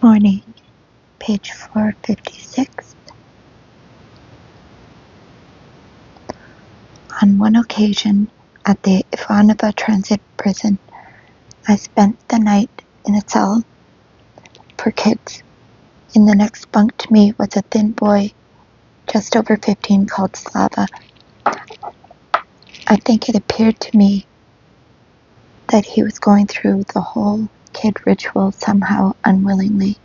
Morning, page 456. On one occasion, at the Ivanova Transit Prison, I spent the night in a cell for kids. In the next bunk to me was a thin boy, just over 15, called Slava. I think it appeared to me that he was going through the whole kid ritual somehow unwillingly,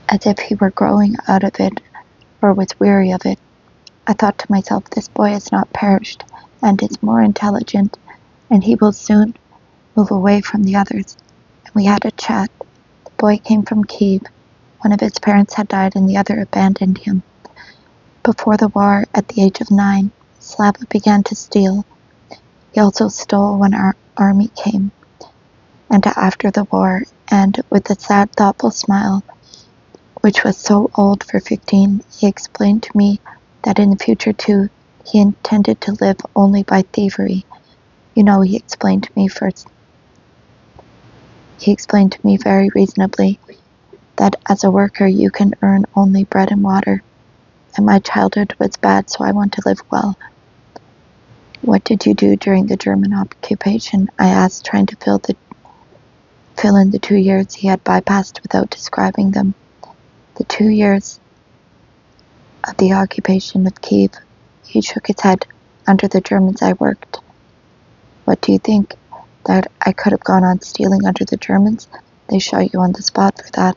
as if he were growing out of it or was weary of it. I thought to myself, this boy has not perished and is more intelligent, and he will soon move away from the others. And we had a chat. The boy came from Kiev. One of his parents had died and the other abandoned him. Before the war, at the age of 9, Slava began to steal. He also stole when our army came, and after the war, and with a sad, thoughtful smile, which was so old for 15, he explained to me that in the future too, he intended to live only by thievery. You know, he explained to me very reasonably that as a worker you can earn only bread and water, and my childhood was bad, so I want to live well. What did you do during the German occupation? I asked, trying to fill in the 2 years he had bypassed without describing them. The 2 years of the occupation of Kiev. He shook his head. Under the Germans I worked. What do you think? That I could have gone on stealing under the Germans? They shot you on the spot for that.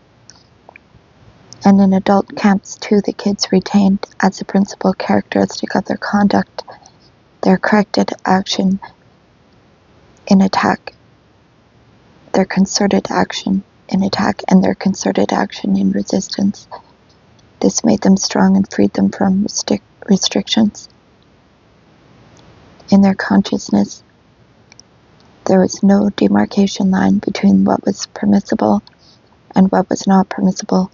And in adult camps too, the kids retained as a principal characteristic of their conduct their corrected action in attack, their concerted action in attack, and their concerted action in resistance. This made them strong and freed them from restrictions. In their consciousness, there was no demarcation line between what was permissible and what was not permissible,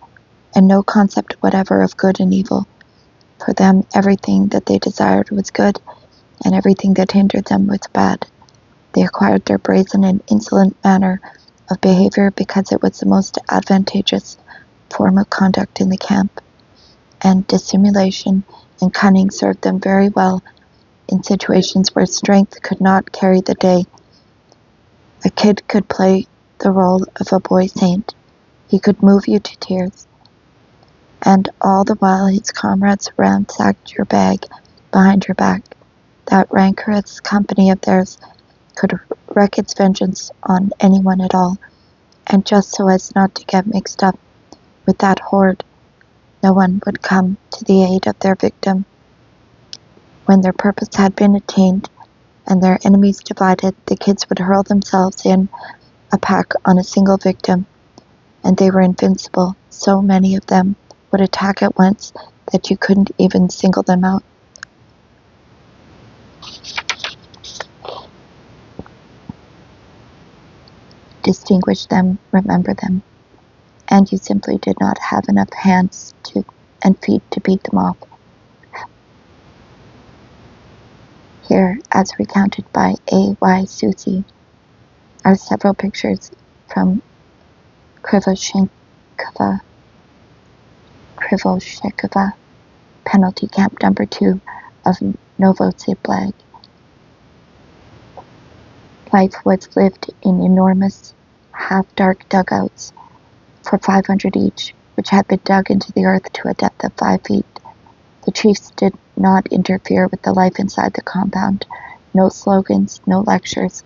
and no concept whatever of good and evil. For them, everything that they desired was good, and everything that hindered them was bad. They acquired their brazen and insolent manner of behavior because it was the most advantageous form of conduct in the camp, and dissimulation and cunning served them very well in situations where strength could not carry the day. A kid could play the role of a boy saint. He could move you to tears. And all the while his comrades ransacked your bag behind your back. That rancorous company of theirs could wreak its vengeance on anyone at all, and just so as not to get mixed up with that horde, no one would come to the aid of their victim. When their purpose had been attained and their enemies divided, the kids would hurl themselves in a pack on a single victim, and they were invincible. So many of them would attack at once that you couldn't even single them out. Distinguish them, remember them, and you simply did not have enough hands and feet to beat them off. Here, as recounted by A.Y. Susi, are several pictures from Krivoshekova, penalty camp number 2 of Novosibirsk. Life was lived in enormous, half-dark dugouts for 500 each, which had been dug into the earth to a depth of 5 feet. The chiefs did not interfere with the life inside the compound. No slogans, no lectures.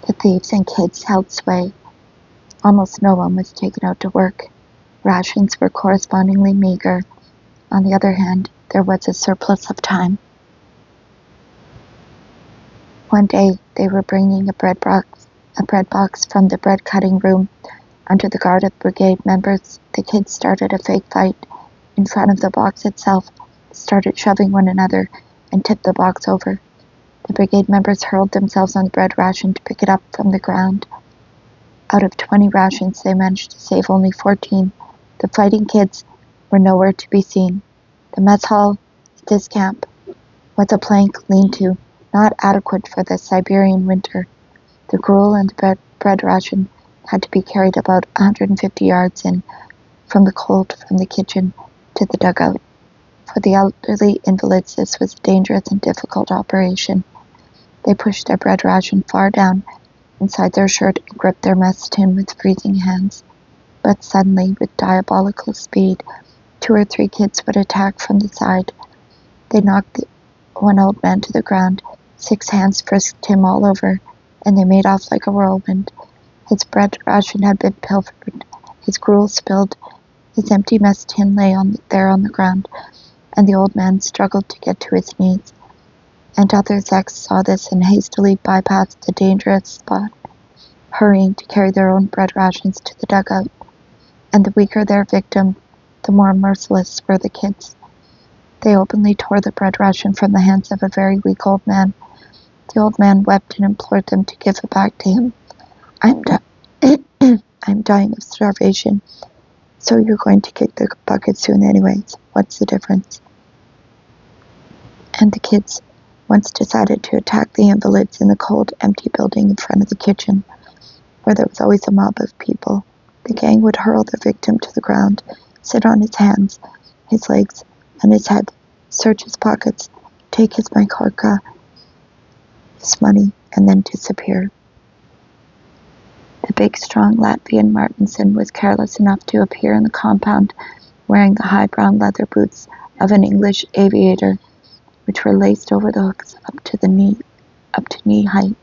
The thieves and kids held sway. Almost no one was taken out to work. Rations were correspondingly meager. On the other hand, there was a surplus of time. One day, they were bringing a bread box from the bread cutting room. Under the guard of brigade members, the kids started a fake fight in front of the box itself, started shoving one another, and tipped the box over. The brigade members hurled themselves on the bread ration to pick it up from the ground. Out of 20 rations, they managed to save only 14, The fighting kids were nowhere to be seen. The mess hall at this camp was a plank lean-to, not adequate for the Siberian winter. The gruel and the bread ration had to be carried about 150 yards in from the cold from the kitchen to the dugout. For the elderly invalids, this was a dangerous and difficult operation. They pushed their bread ration far down inside their shirt and gripped their mess tin with freezing hands. But suddenly, with diabolical speed, 2 or 3 kids would attack from the side. They knocked one old man to the ground. 6 hands frisked him all over, and they made off like a whirlwind. His bread ration had been pilfered, his gruel spilled, his empty mess tin lay there on the ground, and the old man struggled to get to his knees. And other Zeks saw this and hastily bypassed the dangerous spot, hurrying to carry their own bread rations to the dugout. And the weaker their victim, the more merciless were the kids. They openly tore the bread ration from the hands of a very weak old man. The old man wept and implored them to give it back to him. I'm dying of starvation, so you're going to kick the bucket soon anyways. What's the difference? And the kids once decided to attack the invalids in the cold, empty building in front of the kitchen, where there was always a mob of people. The gang would hurl the victim to the ground, sit on his hands, his legs, and his head, search his pockets, take his makhorka, his money, and then disappear. The big, strong Latvian Martinson was careless enough to appear in the compound wearing the high brown leather boots of an English aviator, which were laced over the hooks up to knee height.